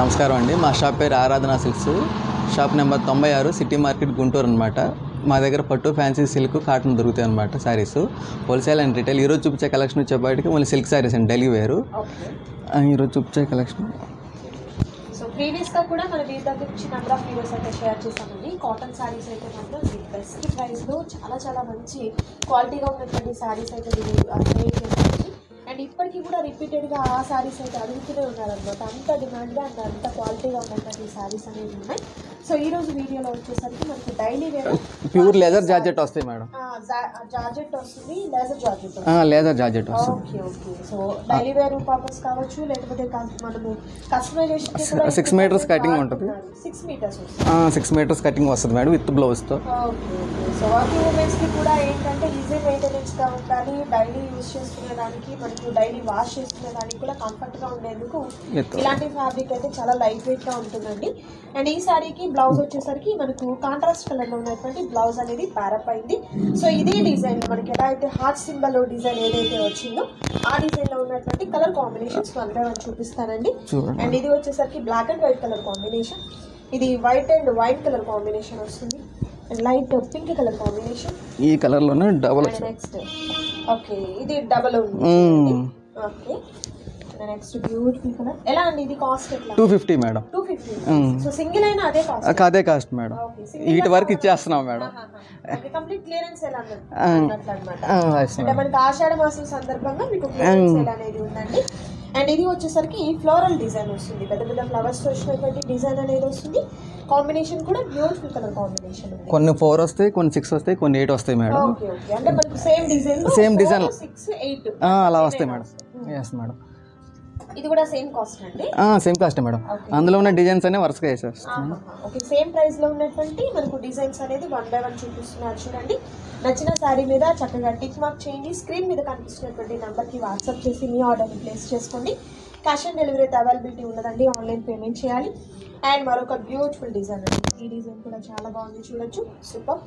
నమస్కారం అండి. మా షాప్ పేరు ఆరాధన silks. Shop number 96, city market, Guntur అనమాట. మా దగ్గర పట్టు, ఫ్యాన్సీ, సిల్క్, కాటన్ దొరుకుతాయి అనమాట. Saris wholesale and retail. ఈరోజు చూపించే కలెక్షన్ వచ్చేపాటికి ఓన్లీ సిల్క్ శారీస్ అండి, డైలీ వేరు. ఈరోజు చూపించే కలెక్షన్ ప్రీవియస్గా కూడా మన వీరి దగ్గర నుంచి నెంబర్ ఆఫ్ వీడియోస్ అయితే షేర్ చేసామండి. కాటన్ శారీస్ అయితే మాత్రం బెస్ట్ ప్రైస్లో చాలా మంచి క్వాలిటీగా ఉన్నటువంటి శారీస్ అయితే క్రియేట్ చేసామండి. అండ్ ఇప్పటికీ కూడా రిపీటెడ్గా ఆ శారీస్ అయితే అడుగుతూనే ఉన్నారనమాట. అంత డిమాండ్గా అండ్ అంత క్వాలిటీగా ఉన్నటువంటి శారీస్ అనేవి ఉన్నాయి. సో ఈ రోజు వీడియోలో వచ్చేసరికి మనకి daily wear pure leather georgette వస్తాయి మేడం. జార్జెట్ వస్తుంది, లేజర్ జార్జెట్. లేదర్ జార్జెట్ వస్తుంది. Okay. So daily wear purpose కావచ్చు, లేకపోతే మనము కస్టమైజేషన్ 6 మీటర్స్ కటింగ్ ఉంటుంది. 6 మీటర్స్ 6 మీటర్స్ కటింగ్ వస్తుంది మేడం, విత్ బ్లౌజ్తో. సో వర్కింగ్ ఉమెన్స్కి కూడా ఏంటంటే ఈజీ మెయింటెనెన్స్గా ఉండాలి, డైలీ యూజ్ చేసుకునేదానికి, మనకు డైలీ వాష్ చేసుకునేదానికి కూడా కంఫర్ట్గా ఉండేందుకు ఇలాంటి ఫ్యాబ్రిక్ అయితే చాలా లైట్ వెయిట్గా ఉంటుందండి. అండ్ ఈ శారీకి బ్లౌజ్ వచ్చేసరికి మనకు కాంట్రాస్ట్ కలర్లో ఉన్నటువంటి బ్లౌజ్ అనేది ప్యారప్ అయింది. సో ఇదే డిజైన్ మనకి ఎలా అయితే హార్ట్ సింబల్ డిజైన్ ఏదైతే వచ్చిందో ఆ డిజైన్లో ఉన్నటువంటి కలర్ కాంబినేషన్స్ మనం చూపిస్తానండి. అండ్ ఇది వచ్చేసరికి black and white colour combination, ఇది white and white colour combination వస్తుంది, లైట్ పింక్ కలర్ కాంబినేషన్. ఈ కలర్ లోనే డబుల్. నెక్స్ట్ ఓకే, ఇది డబుల్ ఉంది. Okay, next beautiful colour. ఎలా అండి ఇది కాస్ట్? 250 మేడం. 250. సో సింగిల్ అయినా అదే కాస్ట్? అదే కాస్ట్ మేడం. వీటి వరకు ఇచ్చేస్తున్నాం మేడం. కంప్లీట్ క్లియరెన్స్ ఎలా అన్నమాట. అంటే మనకి ఆషాఢ మాసం సందర్భంగా మీకు క్లియరెన్స్ సేల్ అనేది ఉందండి. అండ్ ఇది వచ్చేసరికి ఫ్లోరల్ డిజైన్ వస్తుంది, పెద్ద పెద్ద ఫ్లవర్స్ వచ్చినటువంటి డిజైన్ అనేది వస్తుంది. కాంబినేషన్ కూడా బ్యూటిఫుల్ కలర్ కాంబినేషన్. కొన్ని 4 వస్తాయి, కొన్ని 6 వస్తాయి, కొన్ని 8 వస్తాయి మేడం. ఓకే. అంటే మనకు సేమ్ డిజైన్ 6, 8 అలా వస్తాయి మేడం. Yes madam. ఇది కూడా సేమ్ కాస్ట్ అండి? Same cost madam. అందులో ఉన్న డిజైన్స్ అనే వరుసగా వేసేస్తాం. ఓకే, సేమ్ ప్రైస్ లో ఉన్నటువంటి మనకు డిజైన్స్ అనేది 1 by 1 చూపిస్తున్నారు చూడండి. నచ్చిన శారీ మీద చక్కగా టిక్ మార్క్ చేయండి. స్క్రీన్ మీద కనిపిస్తున్నటువంటి నెంబర్కి వాట్సాప్ చేసి మీ ఆర్డర్ని ప్లేస్ చేసుకోండి. క్యాష్ ఆన్ డెలివరీ అయితే అవైలబిలిటీ ఉండదండి, ఆన్లైన్ పేమెంట్ చేయాలి. అండ్ మరొక బ్యూటిఫుల్ డిజైన్ అండి, ఈ డిజైన్ కూడా చాలా బాగుంది, చూడొచ్చు. సూపర్.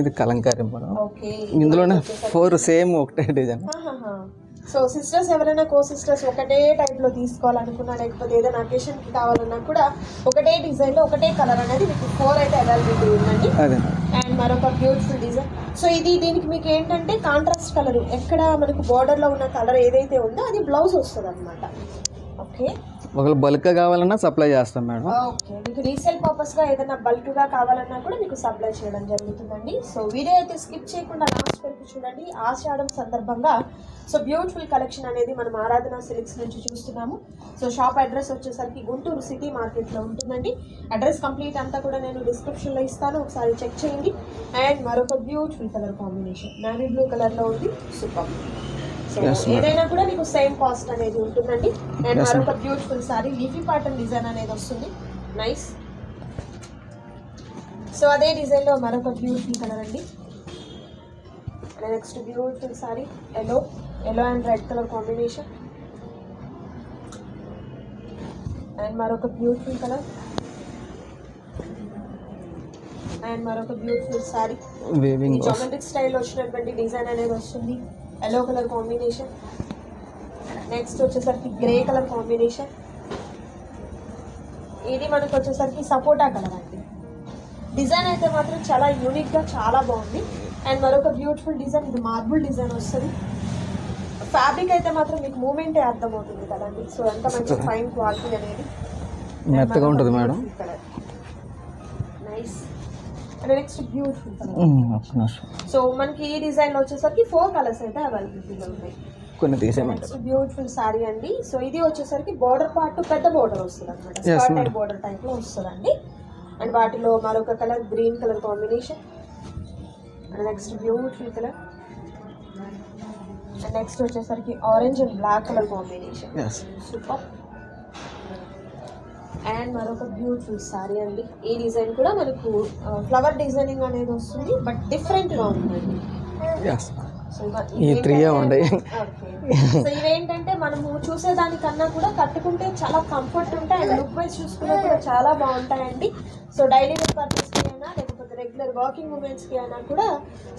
ఇది కలంకారీ మేడం. ఓకే, ఇందులోనే 4 సేమ్ ఒకటే డిజైన్. సో సిస్టర్స్ ఎవరైనా కో సిస్టర్స్ ఒకటే టైప్లో తీసుకోవాలనుకున్నా, లేకపోతే ఏదైనా అకేషన్కి కావాలన్నా కూడా ఒకటే డిజైన్లో ఒకటే కలర్ అనేది మీకు 4 అయితే అవైలబిలిటీ ఉందండి. అండ్ మరొక బ్యూటిఫుల్ డిజైన్. సో ఇది దీనికి మీకు ఏంటంటే కాంట్రాస్ట్ కలర్, ఎక్కడ మనకు బార్డర్లో ఉన్న కలర్ ఏదైతే ఉందో అది బ్లౌజ్ వస్తుంది అనమాట. ఓకే, ఒకవేళ బల్క్గా కావాలన్నా సప్లై చేస్తాం మేడం. ఓకే, మీకు రీసేల్ పర్పస్గా ఏదైనా బల్క్గా కావాలన్నా కూడా మీకు సప్లై చేయడం జరుగుతుందండి. సో వీడియో అయితే స్కిప్ చేయకుండా లాస్ట్ వరకు చూడండి. ఆషాఢం సందర్భంగా సో బ్యూటిఫుల్ కలెక్షన్ అనేది మనం ఆరాధన సిల్క్స్ నుంచి చూస్తున్నాము. సో షాప్ అడ్రస్ వచ్చేసరికి గుంటూరు సిటీ మార్కెట్లో ఉంటుందండి. అడ్రస్ కంప్లీట్ అంతా కూడా నేను డిస్క్రిప్షన్లో ఇస్తాను, ఒకసారి చెక్ చేయండి. అండ్ మరొక beautiful colour combination navy blue కలర్లో ఉంది. సూపర్. సో ఏదైనా కూడా మీకు సేమ్ కాస్ట్ అనేది ఉంటుందండి. అండ్ మరొక beautiful sorry leafy pattern design అనేది వస్తుంది, నైస్. సో అదే డిజైన్లో మరొక బ్యూటిఫుల్ కలర్ అండి. Next beautiful sorry yellow and red colour combination. And మరొక బ్యూటిఫుల్ కలర్. అండ్ మరొక బ్యూటిఫుల్ సారీ జామెట్రిక్ స్టైల్లో వచ్చినటువంటి డిజైన్ అనేది వస్తుంది, ఎల్లో కలర్ కాంబినేషన్. నెక్స్ట్ వచ్చేసరికి గ్రే కలర్ కాంబినేషన్. ఇది మనకు వచ్చేసరికి సపోటా కలర్ అండి. డిజైన్ అయితే మాత్రం చాలా యూనిక్గా చాలా బాగుంది. అండ్ మరొక బ్యూటిఫుల్ డిజైన్, ఇది మార్బుల్ డిజైన్ వస్తుంది. ఫ్యాబ్రిక్ అయితే మాత్రం మీకు మూమెంటే అర్థమవుతుంది కదండి. సో ఎంత మంచి ఫైన్ క్వాలిటీ అనేది, మెత్తగా ఉంటుంది madam. Nice. And next beautiful colour. So మనకి ఈ డిజైన్ లో వచ్చేసరికి 4 కలర్స్ అయితే అవైలబిలిటీగా ఉన్నాయి. కొన్ని తీసేమంటారు. నెక్స్ట్ బ్యూటిఫుల్ సారీ అండి. సో ఇది వచ్చేసరికి బోర్డర్ పార్ట్ పెద్ద బోర్డర్ వస్తుంది అనమాట, స్కర్ట్ బోర్డర్ టైప్ లో వస్తుందండి. అండ్ వాటిలో మరొక colour green colour combination. And next beautiful colour. And next వచ్చేసరికి orange and black colour combination. Super. And మరొక బ్యూటిఫుల్ సారీ అండి. ఈ డిజైన్ కూడా మనకు ఫ్లవర్ డిజైనింగ్ అనేది వస్తుంది, బట్ డిఫరెంట్గా ఉందండి. ఈ 3 ఉంటాయి. సో ఇవేంటంటే మనము చూసేదానికన్నా కూడా కట్టుకుంటే చాలా కంఫర్ట్ ఉంటాయి, అండ్ లుక్ వైజ్ చూసుకున్నా కూడా చాలా బాగుంటాయండి. సో డైలీ వేర్ పర్పస్కి అయినా లేకపోతే రెగ్యులర్ వర్కింగ్ ఉమెన్స్కి అయినా కూడా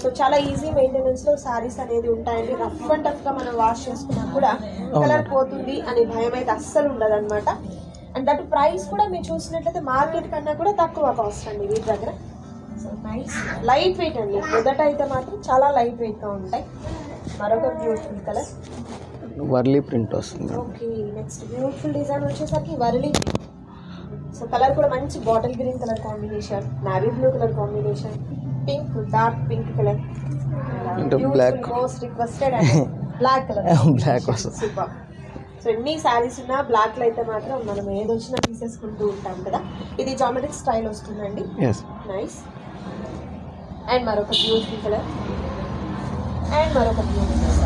సో చాలా ఈజీ మెయింటెనెన్స్లో శారీస్ అనేది ఉంటాయండి. రఫ్ అండ్ టఫ్గా మనం వాష్ చేసుకున్నా కూడా కలర్ పోతుంది అనే భయం అయితే అస్సలు ఉండదు అనమాట. అండ్ దట్ ప్రైస్ కూడా మీరు చూసినట్లయితే మార్కెట్ కన్నా కూడా తక్కువ కాస్ట్ అండి వీటి దగ్గర. సో నైస్ లైట్ వెయిట్ అండి. మొదట అయితే మాత్రం చాలా లైట్ వెయిట్గా ఉంటాయి. మరొక బ్యూటిఫుల్ కలర్ వర్లీ ప్రింట్ వస్తుంది. ఓకే, నెక్స్ట్ బ్యూటిఫుల్ డిజైన్ వచ్చేసరికి వర్లీ. సో కలర్ కూడా మంచి bottle green colour combination, navy blue colour combination, pink dark pink colour, black most requested black colour black వస్తుంది. సూపర్. సో ఎన్ని శారీస్ ఉన్నా బ్లాక్లో అయితే మాత్రం మనం ఏది వచ్చినా తీసేసుకుంటూ ఉంటాం కదా. ఇది జామెట్రిక్ స్టైల్ వస్తుందండి. నైస్. అండ్ మరొక బ్యూటిఫుల్ కలర్ అండ్ మరొక బ్యూటిఫుల్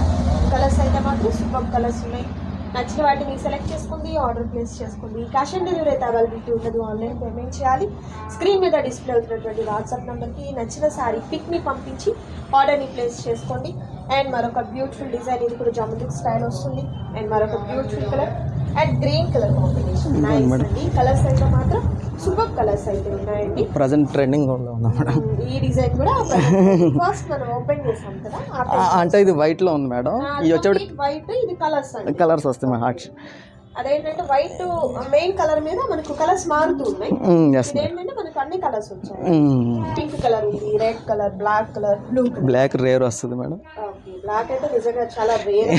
కలర్స్ అయితే మాత్రం సూపర్ కలర్స్ ఉన్నాయి. నచ్చిన వాటిని సెలెక్ట్ చేసుకోండి, ఆర్డర్ ప్లేస్ చేసుకోండి. క్యాష్ ఆన్ డెలివరీ అయితే అవైలబిలిటీ ఉండదు, ఆన్లైన్ పేమెంట్ చేయాలి. స్క్రీన్ మీద డిస్ప్లే అవుతున్నటువంటి వాట్సాప్ నెంబర్కి నచ్చిన శారీ పిక్ని పంపించి ఆర్డర్ని ప్లేస్ చేసుకోండి. అండ్ మరొక బ్యూటిఫుల్ డిజైన్, ఇది కూడా జామెట్రిక్ స్టైల్ వస్తుంది. అండ్ మరొక beautiful colour and green colour combination. Nice అండి. కలర్స్ అయితే మాత్రం సూపర్ కలర్స్ అయితే ఉన్నాయండి. ప్రజెంట్ ట్రెండింగ్ ఉంది మేడం. ఈ డిజైన్ కూడా ఫస్ట్ మనం ఓపెన్ చేసాం కదా, అంటే ఇది వైట్ లో ఉంది మేడం. ఇది వచ్చేప్పటికి వైట్, ఇది కలర్స్ అండి. కలర్స్ వస్తాయి మేడం. హార్ట్ అదేంటంటే వైట్ మెయిన్ కలర్ మీద మనకు కలర్స్ మారుతూ ఉన్నాయి. ఇదేంటంటే మనకు అన్ని కలర్స్ వచ్చాయి. పింక్ కలర్ ఉంది, red colour, black colour, blue. Black rare వస్తుంది మేడం. ఓకే, బ్లాక్ అయితే నిజంగా చాలా రేర్.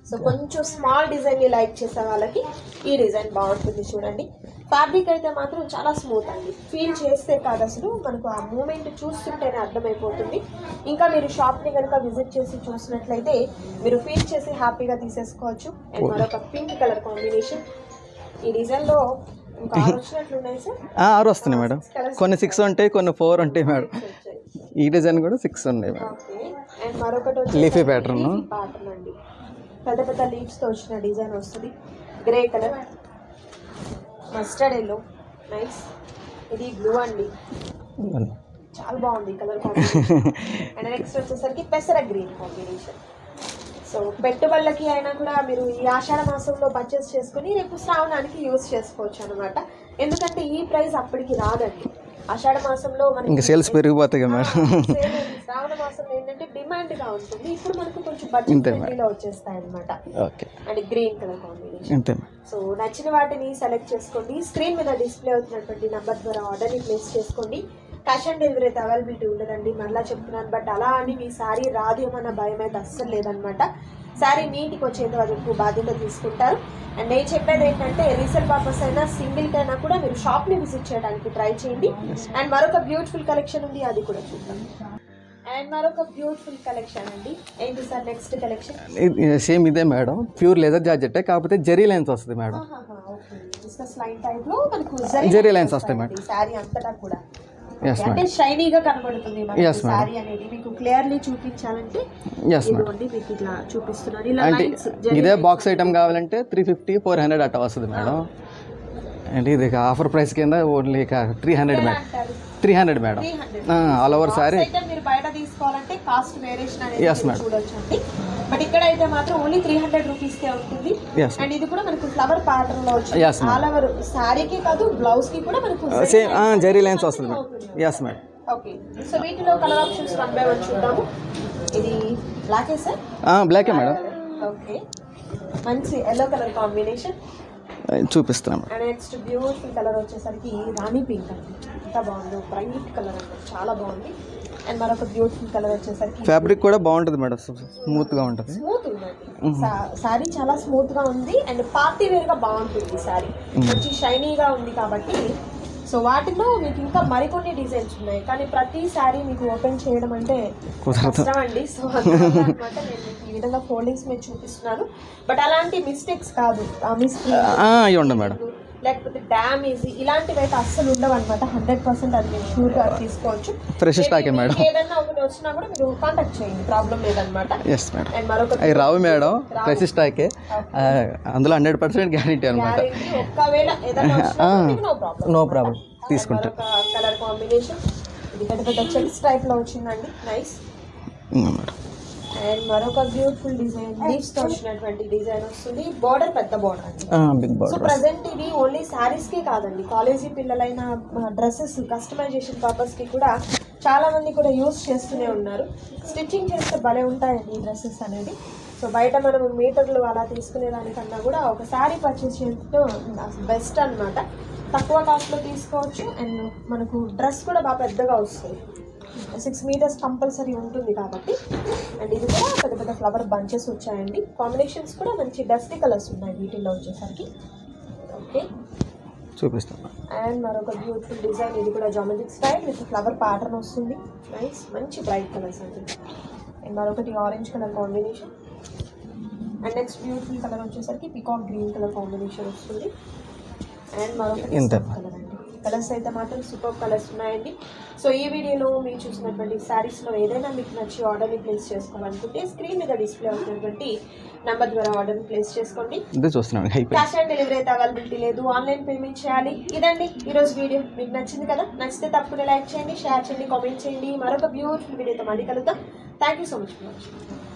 సో కొంచెం స్మాల్ డిజైన్ లైక్ చేసే వాళ్ళకి ఈ డిజైన్ బాగుంటుంది. చూడండి, ఫ్యాబ్రిక్ అయితే మాత్రం చాలా స్మూత్ అండి. ఫీల్ చేస్తే కాదు, అసలు మనకు ఆ మూమెంట్ చూస్తుంటేనే అర్థమైపోతుంది. ఇంకా మీరు షాప్ని కనుక విజిట్ చేసి చూసినట్లయితే మీరు ఫీల్ చేసి హ్యాపీగా తీసేసుకోవచ్చు. అండ్ మరొక పింక్ కలర్ కాంబినేషన్. ఈ డిజైన్లో ఇంకా 6 వచ్చినట్లు ఉన్నాయి సార్. 6 వస్తున్నాయి మేడం. కొన్ని 6 ఉంటాయి, కొన్ని 4 ఉంటాయి మేడం. ఈ డిజైన్ కూడా 6 ఉన్నాయి మేడం. ఓకే. అండ్ మరొకటి లీఫీ ప్యాటర్న్ అండి. పెద్ద పెద్ద లీవ్స్తో వచ్చిన డిజైన్ వస్తుంది. Grey colour, mustard yellow. Nice. ఇది బ్లూ అండి, చాలా బాగుంది కలర్ కాంబినేషన్. అండ్ నెక్స్ట్ వచ్చేసరికి పెసర గ్రీన్ కాంబినేషన్. సో పెట్టుబడులకి అయినా కూడా మీరు ఈ ఆషాఢ మాసంలో పర్చేస్ చేసుకుని రేపు శ్రావణానికి యూజ్ చేసుకోవచ్చు అనమాట. ఎందుకంటే ఈ ప్రైస్ అప్పటికి రాదండి. ఆషాఢ మాసంలో మనకి సేల్స్ పెరిగిపోతాయి కదా మేడం. శ్రావణ మాసంలో ఏంటంటే డిమాండ్ గా ఉంటుంది. ఇప్పుడు మనకు కొంచెం బడ్జెట్ వచ్చేస్తాయి అనమాట. And green colour combination. So నచ్చిన వాటిని సెలెక్ట్ చేసుకోండి. స్క్రీన్ మీద డిస్ప్లే అవుతున్నటువంటి నెంబర్ ద్వారా ఆర్డర్ని ప్లేస్ చేసుకోండి. క్యాష్ ఆన్ డెలివరీ అయితే అవైలబిలిటీ ఉండదండి, మళ్ళీ చెప్తున్నాను. బట్ అలా అని మీ శారీ రాదు ఏమన్న భయం అయితే అస్సలు లేదనమాట. శారీ నీటికి వచ్చేంత వరకు బాధ్యత తీసుకుంటారు. అండ్ నేను చెప్పేది ఏంటంటే రీసేల్ పర్పస్ అయినా సింగిల్కైనా కూడా మీరు షాప్ని విజిట్ చేయడానికి ట్రై చేయండి. అండ్ మరొక బ్యూటిఫుల్ కలెక్షన్ ఉంది, అది కూడా చూద్దాం. అండ్ మరొక బ్యూటిఫుల్ కలెక్షన్ అండి. ఏంటి సార్ నెక్స్ట్ కలెక్షన్? సేమ్ ఇదే మేడం, ప్యూర్ లెదర్ జార్జెట్, కాకపోతే జెరీ లైన్స్ వస్తుంది మేడం. లైన్ టైప్ లో మనకు జెరీ లైన్స్ వస్తాయి మేడం. శారీ అంతటా కూడా అంటే షైనీగా కనబడుతుంది శారీ అనేది. మీకు క్లియర్లీ చూపించాలంటే మీకు ఇట్లా చూపిస్తున్నాను. ఇదే బాక్స్ ఐటమ్ కావాలంటే 350, 400 అట్లా వస్తుంది మేడం. అంటే ఇది ఆఫర్ ప్రైస్ కింద only 300 madam. 300 madam all over sorry. మీరు బయట తీసుకోవాలంటే కాస్ట్ వేరియేషన్ అనేది చూడొచ్చు అండి. బట్ ఇక్కడ అయితే మాత్రం ఓన్లీ 300 రూపీస్కే ఉంటుంది. అండ్ ఇది కూడా మనకు ఫ్లవర్ ప్యాటర్న్ లో వచ్చింది. ఆల్ ఓవర్ సారీకి కాదు, బ్లౌజ్ కి కూడా మనకు సేమ్ జెరీ లైన్స్ వస్తుంది madam. yes madam. Okay. So వీటిలో కలర్ ఆప్షన్స్ 1 by 1 చూద్దాము. ఇది బ్లాక్ ఏ సార్? బ్లాకే మేడం. ఓకే, మంచి ఎల్లో కలర్ కాంబినేషన్ చూపిస్తున్నాం. అండ్ నెక్స్ట్ బ్యూటిఫుల్ కలర్ వచ్చేసరికి రాణి పింక్ అండి. ఎంత బాగుంది, బ్రైట్ కలర్ అండి, చాలా బాగుంది. అండ్ మరొక బ్యూటిఫుల్ కలర్ వచ్చేసరికి ఫ్యాబ్రిక్ కూడా బాగుంటుంది మేడం, స్మూత్ గా ఉంటుంది. స్మూత్ ఉందండి శారీ, చాలా స్మూత్ గా ఉంది. అండ్ పార్టీ వేర్ గా బాగుంటుంది శారీ, మంచి షైనీగా ఉంది కాబట్టి. సో వాటిలో మీకు ఇంకా మరికొన్ని డిజైన్స్ ఉన్నాయి, కానీ ప్రతి శారీ మీకు ఓపెన్ చేయడం అంటే కష్టం అండి. సో అనమాట నేను మీకు ఈ విధంగా ఫోల్డింగ్స్ మీద చూపిస్తున్నాను. బట్ అలాంటి మిస్టేక్స్ కాదు, మేడం, లేకపోతే డ్యామేజ్ ఇలాంటివి అయితే అస్సలు ఉండవు అనమాట. 100% అది మీరు షూర్గా తీసుకోవచ్చు. Fresh stock madam. ఏదైనా ఒకటి వచ్చినా కూడా మీరు కాంటాక్ట్ చేయండి, ప్రాబ్లం లేదనమాట. అండ్ మరొక రావు మేడం, ఫ్రెష్ స్టాకే, అందులో 100% గ్యారెంటీ అనమాట. ఒకవేళ ఏదైనా నో ప్రాబ్లం తీసుకుంటా. కలర్ కాంబినేషన్ ఇది పెద్ద పెద్ద చెక్స్ టైప్ లో వచ్చిందండి. నైస్. అండ్ మరొక బ్యూటిఫుల్ డిజైన్, లీవ్స్ తో వచ్చినటువంటి డిజైన్ వస్తుంది. బార్డర్ పెద్ద బార్డర్ అండి. సో ప్రెసెంట్ ఇది ఓన్లీ శారీస్ కి కాదండి, కాలేజీ పిల్లలైన డ్రెస్సెస్ కస్టమైజేషన్ పర్పస్ కి కూడా చాలా మంది కూడా యూస్ చేస్తూనే ఉన్నారు. స్టిచ్చింగ్ చేస్తే భలే ఉంటాయండి ఈ డ్రెస్సెస్ అనేది. సో బయట మనం మీటర్లు అలా తీసుకునే దానికన్నా కూడా ఒక శారీ పర్చేస్ చేయడం బెస్ట్ అనమాట. తక్కువ కాస్ట్లో తీసుకోవచ్చు అండ్ మనకు డ్రెస్ కూడా బాగా పెద్దగా వస్తుంది. 6 meters కంపల్సరీ ఉంటుంది కాబట్టి. అండ్ ఇది కూడా పెద్ద పెద్ద ఫ్లవర్ బంచెస్ వచ్చాయండి. కాంబినేషన్స్ కూడా మంచి డస్టీ కలర్స్ ఉన్నాయి వీటిల్లో వచ్చేసరికి. ఓకే చూపిస్తాను. అండ్ మరొక బ్యూటిఫుల్ డిజైన్, ఇది కూడా geometric style with flower pattern వస్తుంది. నైస్, మంచి బ్రైట్ కలర్స్ అండి. అండ్ మరొకటి orange colour combination. And next beautiful colour వచ్చేసరికి పికాక్ గ్రీన్ కలర్ కాంబినేషన్ వస్తుంది. అండ్ మరొకటి కలర్ అండి. కలర్స్ అయితే మాత్రం సూపర్ కలర్స్ ఉన్నాయండి. సో ఈ వీడియోలో మీరు చూసినటువంటి శారీస్లో ఏదైనా మీకు నచ్చి ఆర్డర్ని ప్లేస్ చేసుకోవాలనుకుంటే స్క్రీన్ మీద డిస్ప్లే అవుతున్నటువంటి నెంబర్ ద్వారా ఆర్డర్ని ప్లేస్ చేసుకోండి. క్యాష్ ఆన్ డెలివరీ అయితే అవైలబిలిటీ లేదు, ఆన్లైన్ పేమెంట్ చేయాలి. ఇదండి ఈరోజు వీడియో. మీకు నచ్చింది కదా? నచ్చితే తప్పకుండా లైక్ చేయండి, షేర్ చేయండి, కామెంట్ చేయండి. మరొక బ్యూటిఫుల్ వీడియోతో మళ్ళీ కలుద్దాం. Thank you so much for watching.